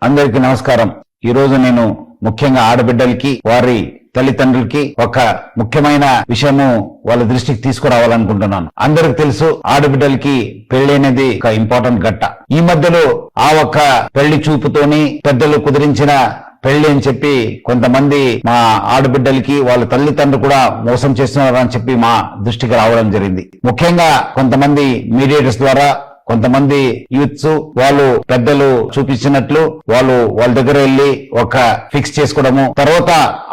అందరికీ నమస్కారం. ఈ రోజు నేను ముఖ్యంగా ఆడబిడ్డలకి వారి తల్లిదండ్రులకి ఒక ముఖ్యమైన విషయము వాళ్ళ దృష్టికి తీసుకురావాలనుకుంటున్నాను. అందరికి తెలుసు ఆడబిడ్డలకి పెళ్లి అనేది ఒక ఇంపార్టెంట్ ఘట్ట. ఈ మధ్యలో ఆ ఒక్క పెళ్లి చూపుతోని పెద్దలు కుదిరించిన పెళ్లి అని చెప్పి కొంతమంది మా ఆడబిడ్డలకి వాళ్ళ తల్లిదండ్రులు కూడా మోసం చేస్తున్నారు అని చెప్పి మా దృష్టికి రావడం జరిగింది. ముఖ్యంగా కొంతమంది మీడియేటర్స్ ద్వారా కొంతమంది యూత్స్ వాళ్ళు పెద్దలు చూపించినట్లు వాళ్ళ దగ్గర వెళ్ళి ఒక ఫిక్స్ చేసుకోవడము, తర్వాత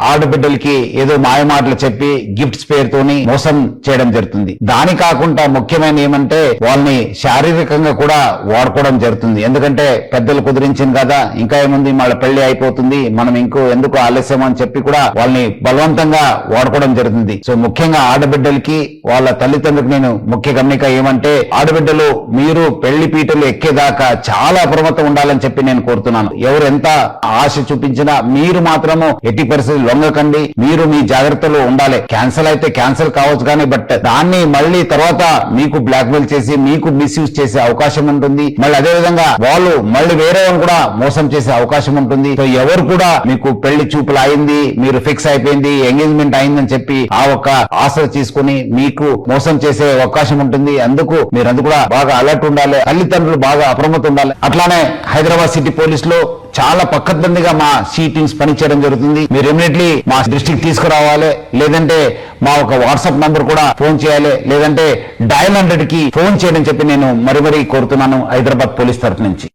ఆడబిడ్డలకి ఏదో మాయమాటలు చెప్పి గిఫ్ట్స్ పేరుతోని మోసం చేయడం జరుగుతుంది. దాని కాకుండా ముఖ్యమైన ఏమంటే వాళ్ళని శారీరకంగా కూడా వాడుకోవడం జరుగుతుంది. ఎందుకంటే పెద్దలు కుదిరించింది కదా, ఇంకా ఏముంది వాళ్ళ పెళ్లి అయిపోతుంది, మనం ఎందుకు ఆలస్యం అని చెప్పి కూడా వాళ్ళని బలవంతంగా వాడుకోవడం జరుగుతుంది. సో ముఖ్యంగా ఆడబిడ్డలకి వాళ్ళ తల్లిదండ్రులకు నేను ముఖ్య గమనిక ఏమంటే, ఆడబిడ్డలు మీరు పెళ్లి పీటలు ఎక్కేదాకా చాలా అప్రమత్తం ఉండాలని చెప్పి నేను కోరుతున్నాను. ఎవరు ఎంత ఆశ చూపించినా మీరు మాత్రము ఎట్టి పరిస్థితులు లొంగకండి. మీరు మీ జాగ్రత్తలో ఉండాలి. క్యాన్సల్ అయితే క్యాన్సల్ కావచ్చు కానీ బట్ దాన్ని మళ్ళీ తర్వాత మీకు బ్లాక్మెయిల్ చేసి మీకు మిస్యూజ్ చేసే అవకాశం ఉంటుంది. మళ్ళీ అదే విధంగా వాళ్ళు మళ్ళీ వేరే కూడా మోసం చేసే అవకాశం ఉంటుంది. సో ఎవరు కూడా మీకు పెళ్లి చూపులు అయింది, మీరు ఫిక్స్ అయిపోయింది, ఎంగేజ్మెంట్ అయిందని చెప్పి ఆ ఒక్క ఆశ తీసుకుని మీకు మోసం చేసే అవకాశం ఉంటుంది. అందుకు మీరందరూ కూడా బాగా అలర్ట్ ఉండాలి. తల్లిదండ్రులు బాగా అప్రమత్తం ఉండాలి. అట్లానే హైదరాబాద్ సిటీ పోలీసులో చాలా పక్కద్బందిగా మా సి టీమ్స్ పనిచేయడం జరుగుతుంది. మీరు ఇమీడియట్లీ మా దృష్టికి తీసుకురావాలి. లేదంటే మా ఒక వాట్సాప్ నంబర్ కూడా ఫోన్ చేయాలి, లేదంటే డయల్ 100 కి ఫోన్ చేయడం చెప్పి నేను మరీ కోరుతున్నాను హైదరాబాద్ పోలీస్ తరఫు నుంచి.